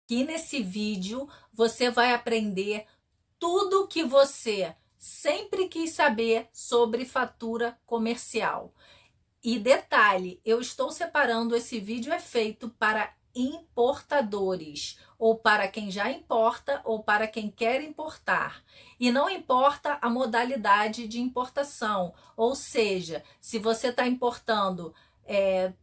que nesse vídeo você vai aprender tudo o que você sempre quis saber sobre fatura comercial. E detalhe, eu estou separando, esse vídeo é feito para importadores, ou para quem já importa, ou para quem quer importar. E não importa a modalidade de importação, ou seja, se você está importando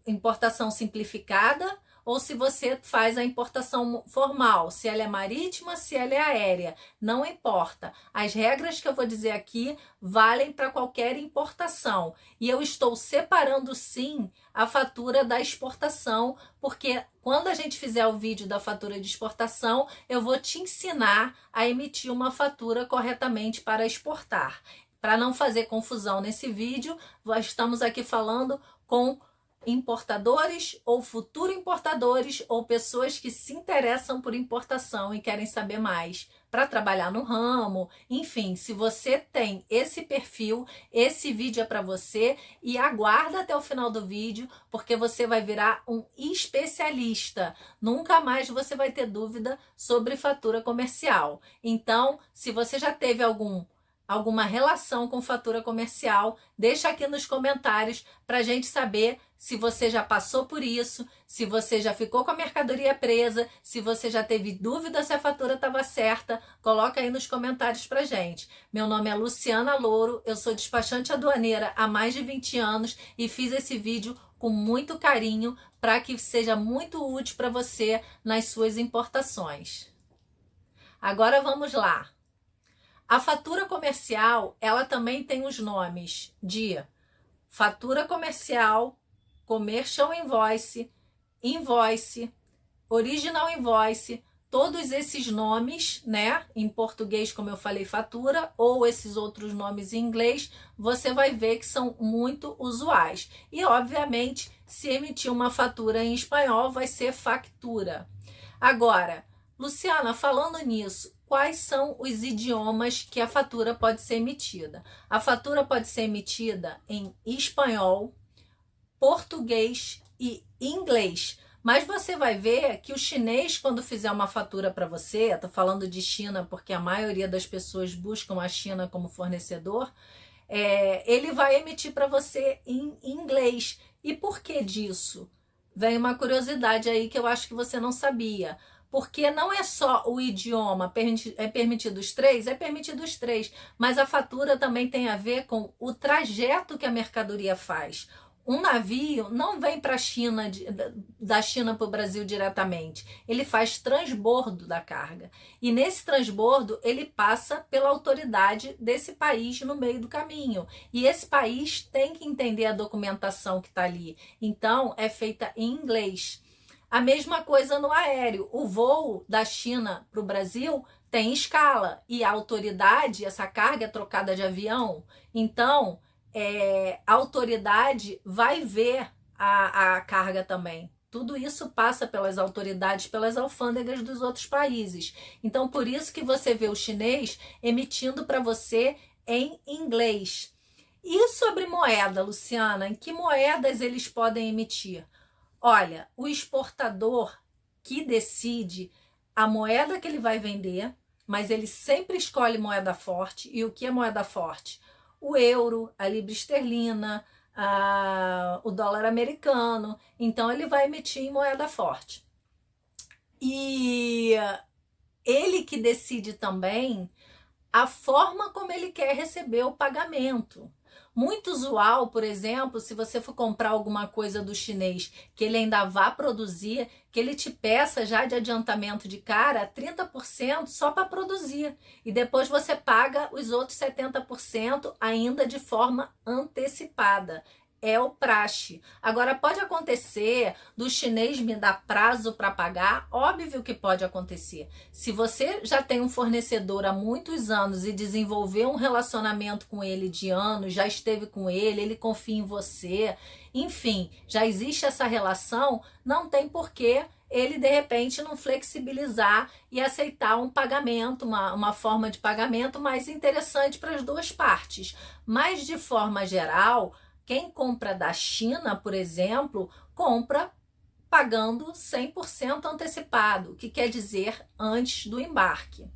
importação simplificada, ou se você faz a importação formal, se ela é marítima, se ela é aérea, não importa. As regras que eu vou dizer aqui valem para qualquer importação. E eu estou separando sim a fatura da exportação, porque quando a gente fizer o vídeo da fatura de exportação, eu vou te ensinar a emitir uma fatura corretamente para exportar. Para não fazer confusão nesse vídeo, nós estamos aqui falando com importadores ou futuros importadores ou pessoas que se interessam por importação e querem saber mais para trabalhar no ramo. Enfim, se você tem esse perfil, esse vídeo é para você, e aguarda até o final do vídeo, porque você vai virar um especialista. Nunca mais você vai ter dúvida sobre fatura comercial. Então, se você já teve alguma relação com fatura comercial, deixa aqui nos comentários para a gente saber se você já passou por isso, se você já ficou com a mercadoria presa, se você já teve dúvida se a fatura estava certa, coloca aí nos comentários para gente. Meu nome é Luciana Louro, eu sou despachante aduaneira há mais de 20 anos e fiz esse vídeo com muito carinho para que seja muito útil para você nas suas importações. Agora vamos lá. A fatura comercial, ela também tem os nomes de fatura comercial, commercial invoice, invoice, original invoice, todos esses nomes, né, em português, como eu falei, fatura, ou esses outros nomes em inglês, você vai ver que são muito usuais. E, obviamente, se emitir uma fatura em espanhol, vai ser factura. Agora, Luciana, falando nisso, quais são os idiomas que a fatura pode ser emitida? A fatura pode ser emitida em espanhol, português e inglês. Mas você vai ver que o chinês, quando fizer uma fatura para você, estou falando de China porque a maioria das pessoas buscam a China como fornecedor, ele vai emitir para você em inglês. E por que disso? Vem uma curiosidade aí que eu acho que você não sabia. Porque não é só o idioma, é permitido os três? É permitido os três, mas a fatura também tem a ver com o trajeto que a mercadoria faz. Um navio não vem para a China, da China para o Brasil diretamente. Ele faz transbordo da carga. E nesse transbordo, ele passa pela autoridade desse país no meio do caminho. E esse país tem que entender a documentação que está ali. Então, é feita em inglês. A mesma coisa no aéreo. O voo da China para o Brasil tem escala. E a autoridade, essa carga é trocada de avião. Então, a autoridade vai ver a carga também. Tudo isso passa pelas autoridades, pelas alfândegas dos outros países. Então, por isso que você vê o chinês emitindo para você em inglês. E sobre moeda, Luciana? Em que moedas eles podem emitir? Olha, o exportador que decide a moeda que ele vai vender, mas ele sempre escolhe moeda forte. E o que é moeda forte? O euro, a libra esterlina, o dólar americano. Então, ele vai emitir em moeda forte. E ele que decide também a forma como ele quer receber o pagamento. Muito usual, por exemplo, se você for comprar alguma coisa do chinês que ele ainda vá produzir, que ele te peça já de adiantamento de cara 30% só para produzir. E depois você paga os outros 70% ainda de forma antecipada. É o praxe. Agora, pode acontecer do chinês me dar prazo para pagar? Óbvio que pode acontecer. Se você já tem um fornecedor há muitos anos e desenvolveu um relacionamento com ele de anos, já esteve com ele, ele confia em você, enfim, já existe essa relação, não tem porquê ele, de repente, não flexibilizar e aceitar um pagamento, uma forma de pagamento mais interessante para as duas partes. Mas, de forma geral, quem compra da China, por exemplo, compra pagando 100% antecipado, que quer dizer antes do embarque.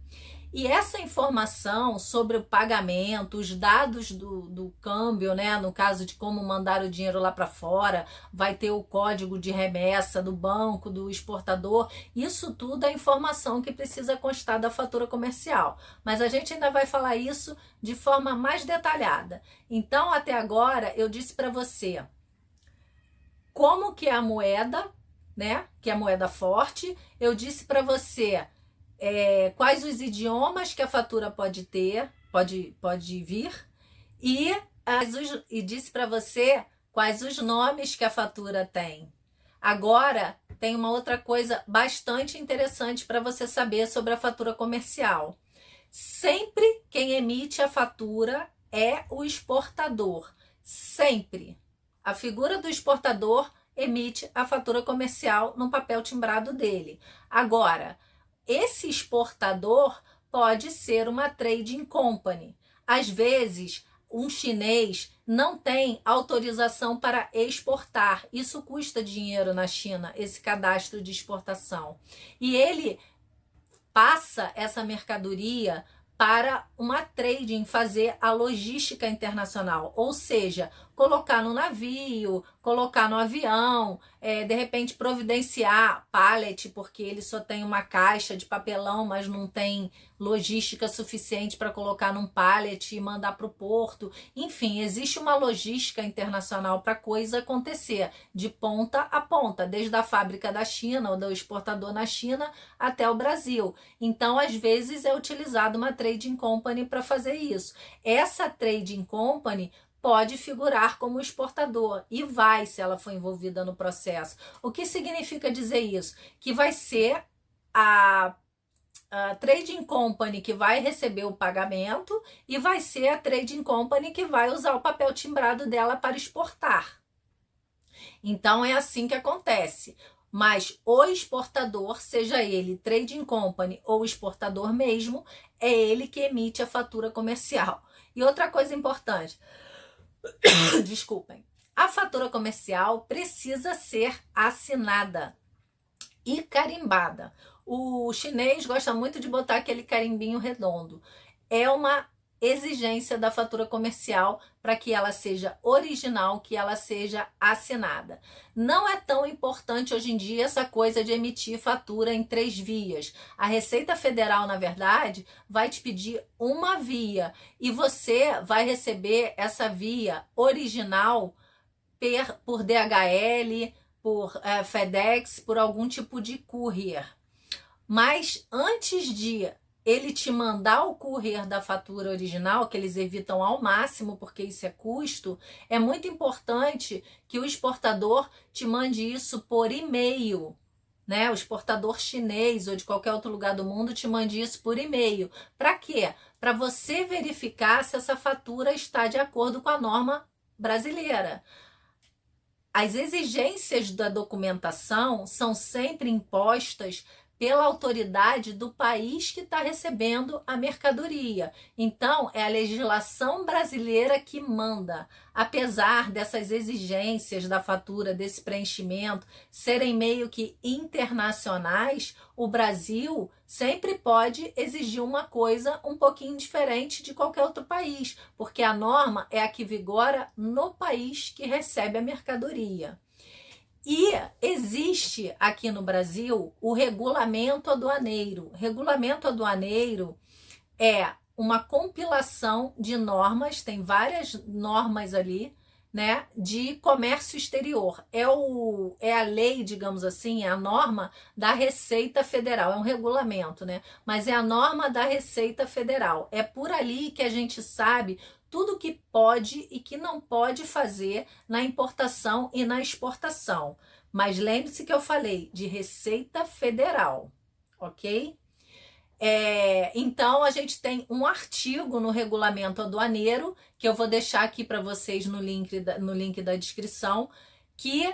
E essa informação sobre o pagamento, os dados do câmbio, né? No caso de como mandar o dinheiro lá para fora, vai ter o código de remessa do banco, do exportador. Isso tudo é informação que precisa constar da fatura comercial. Mas a gente ainda vai falar isso de forma mais detalhada. Então, até agora, eu disse para você como que é a moeda, né? Que é a moeda forte. Eu disse para você quais os idiomas que a fatura pode ter, pode vir, e disse para você quais os nomes que a fatura tem. Agora, tem uma outra coisa bastante interessante para você saber sobre a fatura comercial. Sempre quem emite a fatura é o exportador. Sempre. A figura do exportador emite a fatura comercial no papel timbrado dele. Agora, esse exportador pode ser uma trading company. Às vezes, um chinês não tem autorização para exportar. Isso custa dinheiro na China, esse cadastro de exportação. E ele passa essa mercadoria para uma trading, fazer a logística internacional, ou seja, colocar no navio, colocar no avião, de repente providenciar pallet, porque ele só tem uma caixa de papelão, mas não tem logística suficiente para colocar num pallet e mandar para o porto. Enfim, existe uma logística internacional para a coisa acontecer, de ponta a ponta, desde a fábrica da China ou do exportador na China até o Brasil. Então, às vezes, é utilizado uma trading company para fazer isso. Essa trading company pode figurar como exportador e vai, se ela for envolvida no processo. O que significa dizer isso? Que vai ser a trading company que vai receber o pagamento e vai ser a trading company que vai usar o papel timbrado dela para exportar. Então é assim que acontece. Mas o exportador, seja ele trading company ou exportador mesmo, é ele que emite a fatura comercial. E outra coisa importante, desculpem, a fatura comercial precisa ser assinada e carimbada. O chinês gosta muito de botar aquele carimbinho redondo. É uma exigência da fatura comercial para que ela seja original, que ela seja assinada. Não é tão importante hoje em dia essa coisa de emitir fatura em 3 vias. A Receita Federal, na verdade, vai te pedir uma via e você vai receber essa via original por DHL, por FedEx, por algum tipo de courier. Mas antes de ele te mandar o courier da fatura original, que eles evitam ao máximo, porque isso é custo, é muito importante que o exportador te mande isso por e-mail, né? O exportador chinês ou de qualquer outro lugar do mundo te mande isso por e-mail. Para quê? Para você verificar se essa fatura está de acordo com a norma brasileira. As exigências da documentação são sempre impostas pela autoridade do país que está recebendo a mercadoria. Então, é a legislação brasileira que manda. Apesar dessas exigências da fatura, desse preenchimento, serem meio que internacionais, o Brasil sempre pode exigir uma coisa um pouquinho diferente de qualquer outro país, porque a norma é a que vigora no país que recebe a mercadoria. E existe aqui no Brasil o regulamento aduaneiro. Regulamento aduaneiro é uma compilação de normas, tem várias normas ali, né, de comércio exterior. É a lei, digamos assim, é a norma da Receita Federal, é um regulamento, né? Mas é a norma da Receita Federal. É por ali que a gente sabe tudo que pode e que não pode fazer na importação e na exportação. Mas lembre-se que eu falei de Receita Federal, ok? Então, a gente tem um artigo no regulamento aduaneiro, que eu vou deixar aqui para vocês no link da descrição, que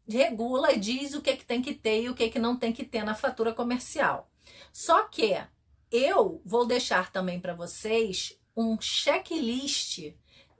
regula e diz o que tem que ter e o que não tem que ter na fatura comercial. Só que eu vou deixar também para vocês um checklist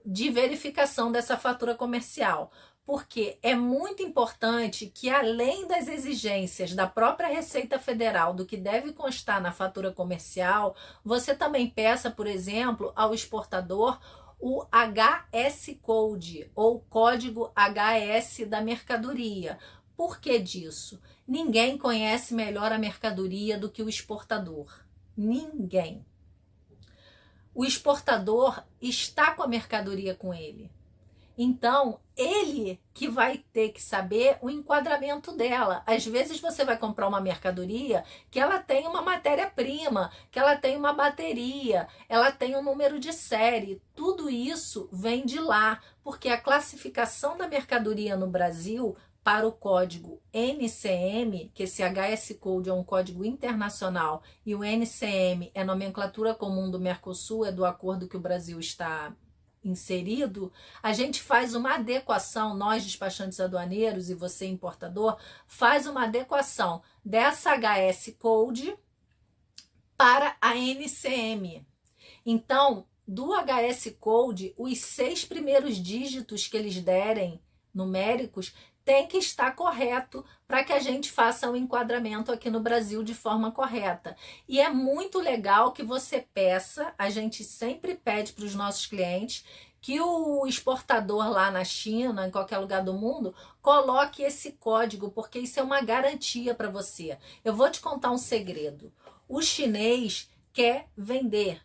de verificação dessa fatura comercial, porque é muito importante que, além das exigências da própria Receita Federal, do que deve constar na fatura comercial, você também peça, por exemplo, ao exportador o HS Code, ou código HS da mercadoria. Por que disso? Ninguém conhece melhor a mercadoria do que o exportador. Ninguém. O exportador está com a mercadoria com ele. Então, ele que vai ter que saber o enquadramento dela. Às vezes você vai comprar uma mercadoria que ela tem uma matéria-prima, que ela tem uma bateria, ela tem um número de série. Tudo isso vem de lá, porque a classificação da mercadoria no Brasil para o código NCM, que esse HS Code é um código internacional e o NCM é nomenclatura comum do Mercosul, é do acordo que o Brasil está inserido, a gente faz uma adequação, nós despachantes aduaneiros e você importador, faz uma adequação dessa HS Code para a NCM. Então, do HS Code, os 6 primeiros dígitos que eles derem, numéricos, tem que estar correto para que a gente faça o enquadramento aqui no Brasil de forma correta. E é muito legal que você peça, a gente sempre pede para os nossos clientes que o exportador lá na China, em qualquer lugar do mundo, coloque esse código, porque isso é uma garantia para você. Eu vou te contar um segredo. O chinês quer vender.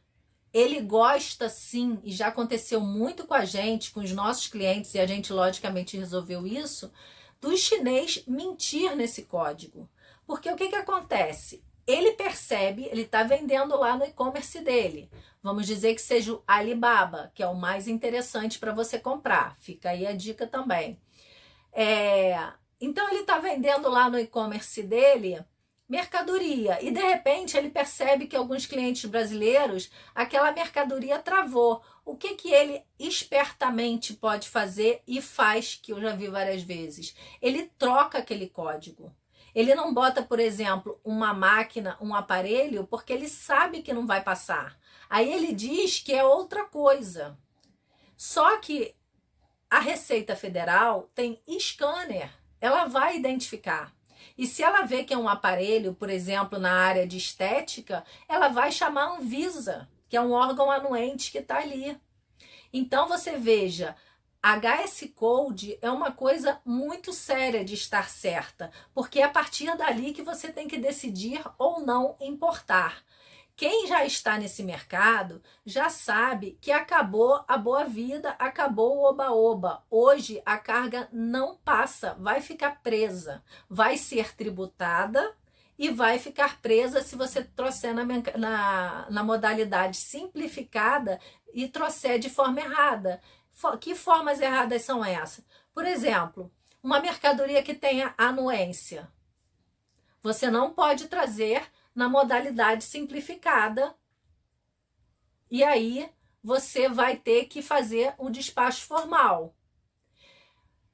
Ele gosta sim, e já aconteceu muito com a gente, com os nossos clientes, e a gente logicamente resolveu isso, do chinês mentir nesse código. Porque o que acontece? Ele percebe, ele está vendendo lá no e-commerce dele. Vamos dizer que seja o Alibaba, que é o mais interessante para você comprar. Fica aí a dica também. Então ele está vendendo lá no e-commerce dele mercadoria, e de repente ele percebe que alguns clientes brasileiros, aquela mercadoria travou. O que ele espertamente pode fazer e faz, que eu já vi várias vezes? Ele troca aquele código. Ele não bota, por exemplo, uma máquina, um aparelho, porque ele sabe que não vai passar. Aí ele diz que é outra coisa. Só que a Receita Federal tem scanner, ela vai identificar. E se ela vê que é um aparelho, por exemplo, na área de estética, ela vai chamar a Anvisa, que é um órgão anuente que está ali. Então você veja, HS Code é uma coisa muito séria de estar certa, porque é a partir dali que você tem que decidir ou não importar. Quem já está nesse mercado já sabe que acabou a boa vida, acabou o oba-oba. Hoje a carga não passa, vai ficar presa, vai ser tributada e vai ficar presa se você trouxer na modalidade simplificada e trouxer de forma errada. Que formas erradas são essas? Por exemplo, uma mercadoria que tenha anuência. Você não pode trazer na modalidade simplificada, e aí você vai ter que fazer o despacho formal.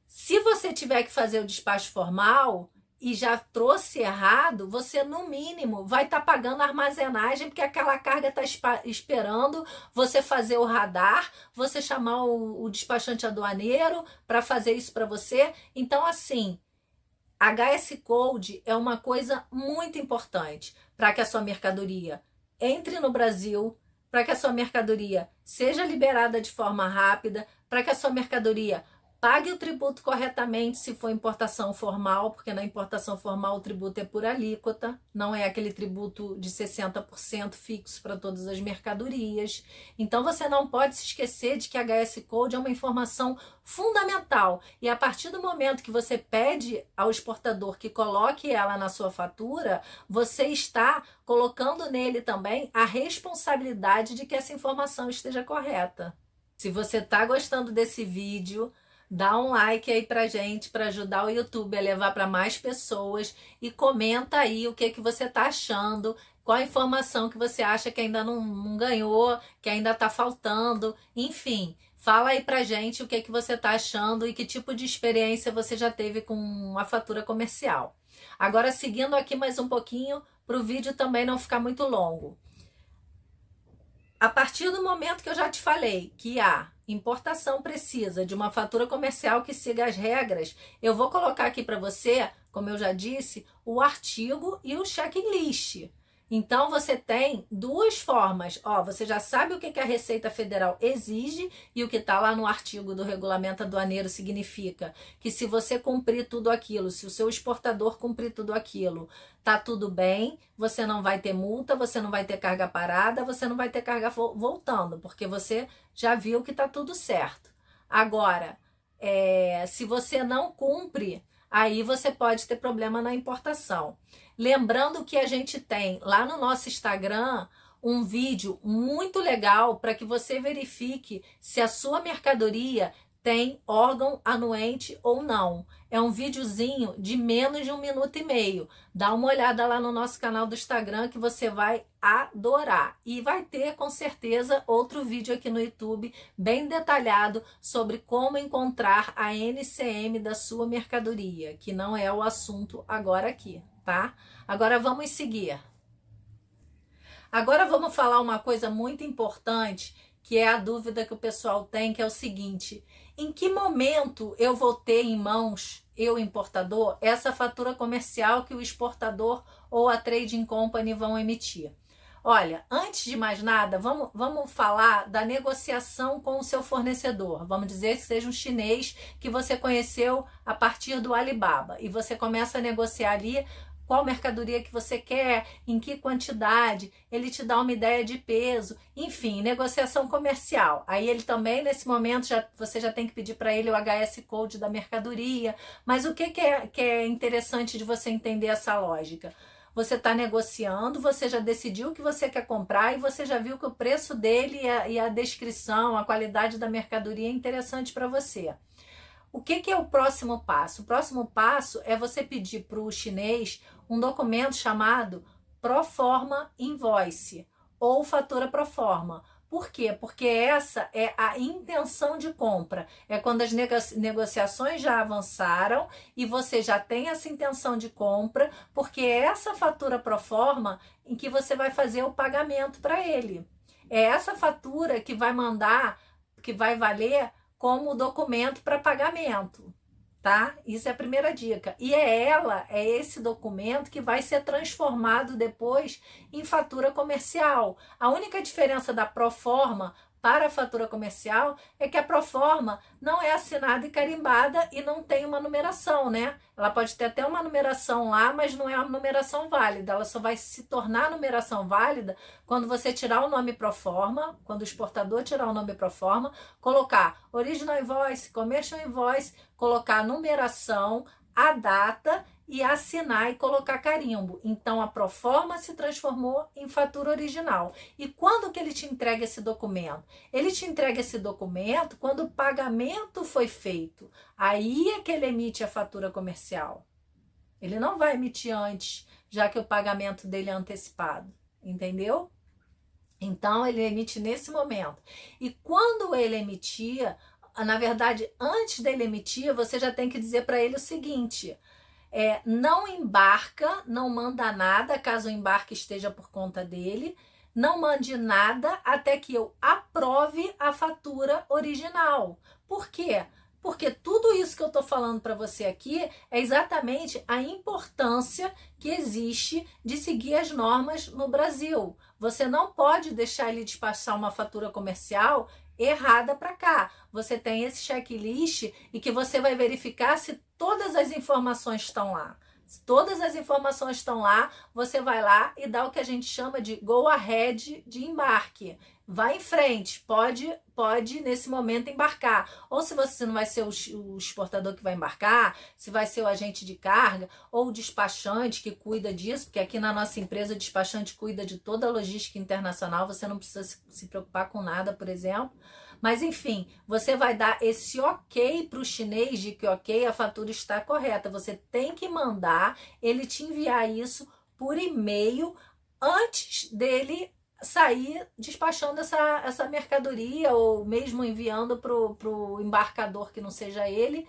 Se você tiver que fazer o despacho formal e já trouxe errado, você no mínimo vai estar pagando a armazenagem, porque aquela carga está esperando você fazer o radar, você chamar o despachante aduaneiro para fazer isso para você. Então, assim, HS Code é uma coisa muito importante para que a sua mercadoria entre no Brasil, para que a sua mercadoria seja liberada de forma rápida, para que a sua mercadoria pague o tributo corretamente se for importação formal, porque na importação formal o tributo é por alíquota, não é aquele tributo de 60% fixo para todas as mercadorias. Então você não pode se esquecer de que a HS Code é uma informação fundamental, e a partir do momento que você pede ao exportador que coloque ela na sua fatura, você está colocando nele também a responsabilidade de que essa informação esteja correta. Se você está gostando desse vídeo, dá um like aí pra gente, para ajudar o YouTube a levar para mais pessoas, e comenta aí o que você tá achando, qual a informação que você acha que ainda não ganhou, que ainda tá faltando, enfim, fala aí pra gente o que você tá achando e que tipo de experiência você já teve com a fatura comercial. Agora, seguindo aqui mais um pouquinho, para o vídeo também não ficar muito longo. A partir do momento que eu já te falei que há importação precisa de uma fatura comercial que siga as regras, eu vou colocar aqui para você, como eu já disse, o artigo e o checklist. Então, você tem duas formas. Ó, você já sabe o que a Receita Federal exige e o que está lá no artigo do regulamento aduaneiro significa que se você cumprir tudo aquilo, se o seu exportador cumprir tudo aquilo, tá tudo bem, você não vai ter multa, você não vai ter carga parada, você não vai ter carga voltando, porque você já viu que tá tudo certo. Agora, se você não cumpre, aí você pode ter problema na importação. Lembrando que a gente tem lá no nosso Instagram um vídeo muito legal para que você verifique se a sua mercadoria tem órgão anuente ou não. É um videozinho de menos de 1,5 minutos. Dá uma olhada lá no nosso canal do Instagram que você vai adorar. E vai ter, com certeza, outro vídeo aqui no YouTube bem detalhado sobre como encontrar a NCM da sua mercadoria, que não é o assunto agora aqui, tá? Agora vamos seguir. Agora vamos falar uma coisa muito importante, que é a dúvida que o pessoal tem, que é o seguinte: em que momento eu vou ter em mãos, eu importador, essa fatura comercial que o exportador ou a trading company vão emitir? Olha, antes de mais nada, vamos falar da negociação com o seu fornecedor. Vamos dizer que seja um chinês que você conheceu a partir do Alibaba e você começa a negociar ali qual mercadoria que você quer, em que quantidade, ele te dá uma ideia de peso, enfim, negociação comercial. Aí ele também, nesse momento, você já tem que pedir para ele o HS Code da mercadoria. Mas o que é interessante de você entender essa lógica? Você está negociando, você já decidiu o que você quer comprar e você já viu que o preço dele e a descrição, a qualidade da mercadoria é interessante para você. O que é o próximo passo? O próximo passo é você pedir para o chinês um documento chamado Proforma Invoice ou fatura Proforma. Por quê? Porque essa é a intenção de compra. É quando as negociações já avançaram e você já tem essa intenção de compra, porque é essa fatura Proforma em que você vai fazer o pagamento para ele. É essa fatura que vai mandar, que vai valer como documento para pagamento, tá? Isso é a primeira dica. E é esse documento que vai ser transformado depois em fatura comercial. A única diferença da Proforma para a fatura comercial é que a Proforma não é assinada e carimbada e não tem uma numeração, né? Ela pode ter até uma numeração lá, mas não é uma numeração válida. Ela só vai se tornar numeração válida quando você tirar o nome Proforma, quando o exportador tirar o nome Proforma, colocar Original Invoice, Commercial Invoice, colocar a numeração, a data e assinar e colocar carimbo. Então a Proforma se transformou em fatura original. E quando que ele te entrega esse documento? Ele te entrega esse documento quando o pagamento foi feito. Aí é que ele emite a fatura comercial. Ele não vai emitir antes, já que o pagamento dele é antecipado. Entendeu? Então ele emite nesse momento. E quando ele emitia, na verdade, antes dele emitir, você já tem que dizer para ele o seguinte: não embarca, não manda nada caso o embarque esteja por conta dele, não mande nada até que eu aprove a fatura original. Por quê? Porque tudo isso que eu estou falando para você aqui é exatamente a importância que existe de seguir as normas no Brasil. Você não pode deixar ele despachar uma fatura comercial errada para cá. Você tem esse checklist e que você vai verificar se todas as informações estão lá. Se todas as informações estão lá, você vai lá e dá o que a gente chama de go ahead de embarque. Vai em frente, pode nesse momento embarcar. Ou se você não vai ser o exportador que vai embarcar, se vai ser o agente de carga ou o despachante que cuida disso, porque aqui na nossa empresa o despachante cuida de toda a logística internacional, você não precisa se preocupar com nada, por exemplo. Mas enfim, você vai dar esse ok para o chinês de que ok, a fatura está correta. Você tem que mandar ele te enviar isso por e-mail antes dele sair despachando essa mercadoria ou mesmo enviando para o embarcador que não seja ele.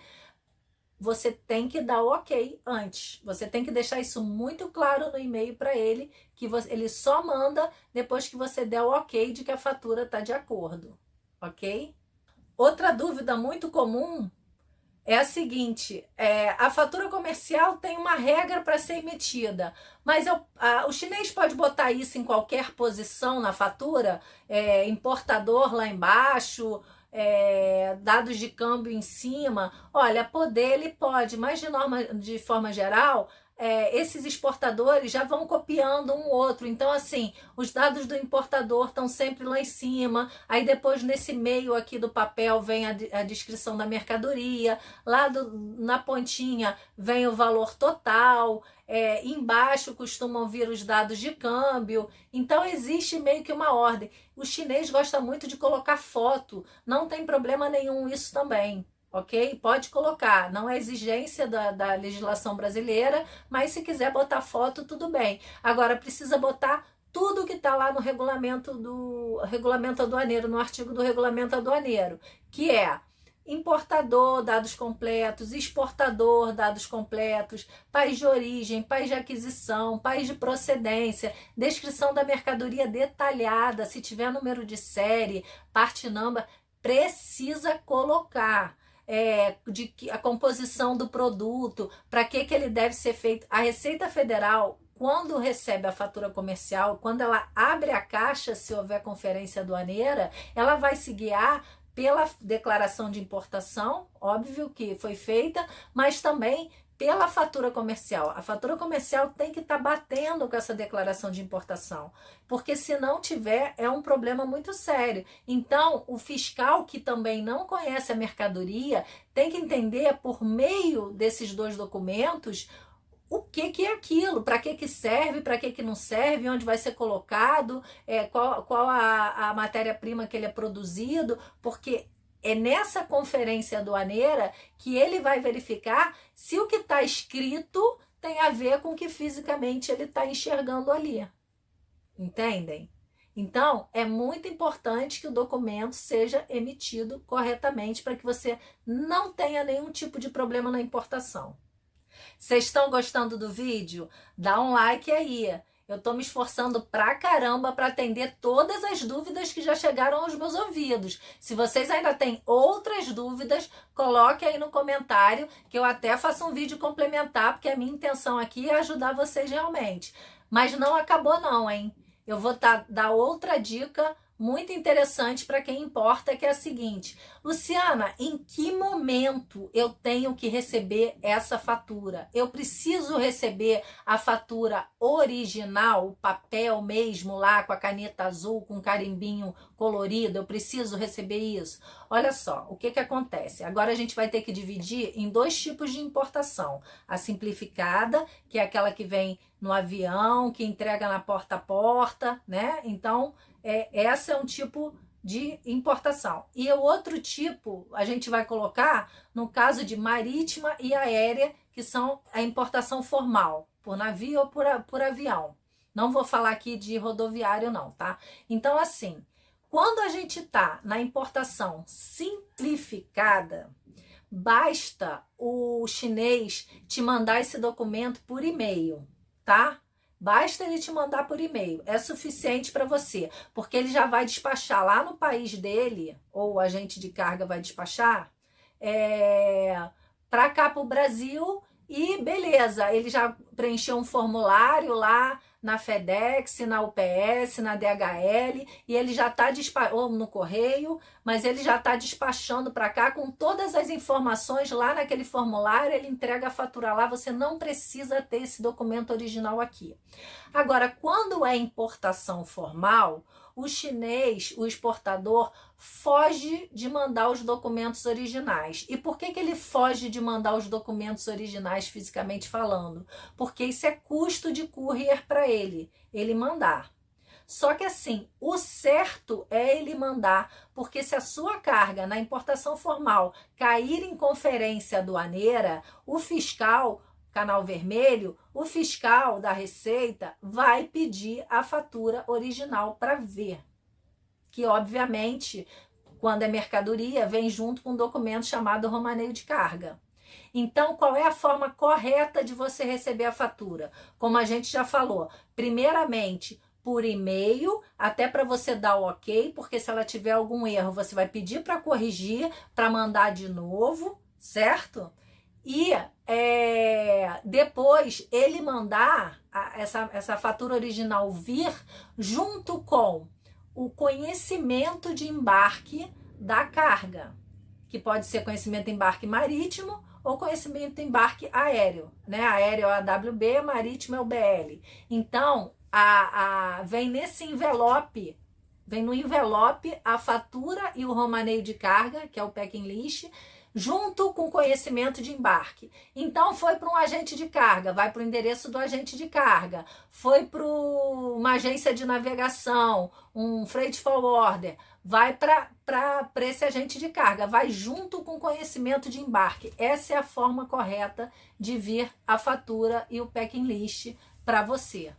Você tem que dar o ok antes. Você tem que deixar isso muito claro no e-mail para ele, que ele só manda depois que você der o ok de que a fatura está de acordo, ok? Outra dúvida muito comum é a seguinte: a fatura comercial tem uma regra para ser emitida, mas o chinês pode botar isso em qualquer posição na fatura, importador lá embaixo, dados de câmbio em cima. Olha, poder ele pode, mas de forma geral, esses exportadores já vão copiando um outro. Então, assim, os dados do importador estão sempre lá em cima. Aí depois, nesse meio aqui do papel, vem a descrição da mercadoria. Lá na pontinha vem o valor total. Embaixo costumam vir os dados de câmbio. Então, existe meio que uma ordem. O chinês gosta muito de colocar foto. Não tem problema nenhum isso também. Ok? Pode colocar, não é exigência da legislação brasileira, mas se quiser botar foto, tudo bem. Agora, precisa botar tudo que está lá no regulamento aduaneiro, no artigo do regulamento aduaneiro, que é importador, dados completos, exportador, dados completos, país de origem, país de aquisição, país de procedência, descrição da mercadoria detalhada, se tiver número de série, parte number, precisa colocar. A composição do produto, para que ele deve ser feito. A Receita Federal, quando recebe a fatura comercial, quando ela abre a caixa, se houver conferência aduaneira, ela vai se guiar pela declaração de importação, óbvio que foi feita, mas também pela fatura comercial. A fatura comercial tem que estar batendo com essa declaração de importação, porque se não tiver, é um problema muito sério. Então, o fiscal que também não conhece a mercadoria tem que entender, por meio desses dois documentos, o que é aquilo, para que serve, para que não serve, onde vai ser colocado, qual a matéria-prima que ele é produzido, porque é nessa conferência aduaneira que ele vai verificar se o que está escrito tem a ver com o que fisicamente ele está enxergando ali. Entendem? Então, é muito importante que o documento seja emitido corretamente para que você não tenha nenhum tipo de problema na importação. Vocês estão gostando do vídeo? Dá um like aí. Eu estou me esforçando pra caramba para atender todas as dúvidas que já chegaram aos meus ouvidos. Se vocês ainda têm outras dúvidas, coloque aí no comentário que eu até faço um vídeo complementar, porque a minha intenção aqui é ajudar vocês realmente. Mas não acabou não, hein? Eu vou dar outra dica muito interessante para quem importa, que é a seguinte: Luciana, em que momento eu tenho que receber essa fatura? Eu preciso receber a fatura original, o papel mesmo lá com a caneta azul, com carimbinho colorido? Eu preciso receber isso? Olha só, o que acontece? Agora a gente vai ter que dividir em dois tipos de importação. A simplificada, que é aquela que vem no avião, que entrega na porta a porta, né? Então, essa é um tipo de importação. E o outro tipo a gente vai colocar no caso de marítima e aérea, que são a importação formal, por navio ou por avião. Não vou falar aqui de rodoviário não, tá? Então, assim, quando a gente está na importação simplificada, basta o chinês te mandar esse documento por e-mail, tá? Basta ele te mandar por e-mail, é suficiente para você, porque ele já vai despachar lá no país dele, ou o agente de carga vai despachar, para cá para o Brasil, e beleza, ele já preencheu um formulário lá na FedEx, na UPS, na DHL, e ele já está despachando, ou no correio, mas ele já está despachando para cá com todas as informações lá naquele formulário, ele entrega a fatura lá, você não precisa ter esse documento original aqui. Agora, quando é importação formal, o chinês, o exportador, foge de mandar os documentos originais. E por que ele foge de mandar os documentos originais fisicamente falando? Porque isso é custo de courier para ele mandar. Só que assim, o certo é ele mandar, porque se a sua carga na importação formal cair em conferência aduaneira, o fiscal, canal vermelho, o fiscal da Receita vai pedir a fatura original para ver. Que, obviamente, quando é mercadoria, vem junto com um documento chamado romaneio de carga. Então, qual é a forma correta de você receber a fatura? Como a gente já falou, primeiramente, por e-mail, até para você dar o ok, porque se ela tiver algum erro, você vai pedir para corrigir, para mandar de novo, certo? E depois ele mandar essa fatura original vir junto com o conhecimento de embarque da carga, que pode ser conhecimento de embarque marítimo ou conhecimento de embarque aéreo, né? Aéreo é o AWB, marítimo é o BL. Então, vem nesse envelope, vem no envelope a fatura e o romaneio de carga, que é o packing list, junto com conhecimento de embarque. Então, foi para um agente de carga, vai para o endereço do agente de carga, foi para uma agência de navegação, um freight forwarder, vai para esse agente de carga, vai junto com conhecimento de embarque. Essa é a forma correta de vir a fatura e o packing list para você.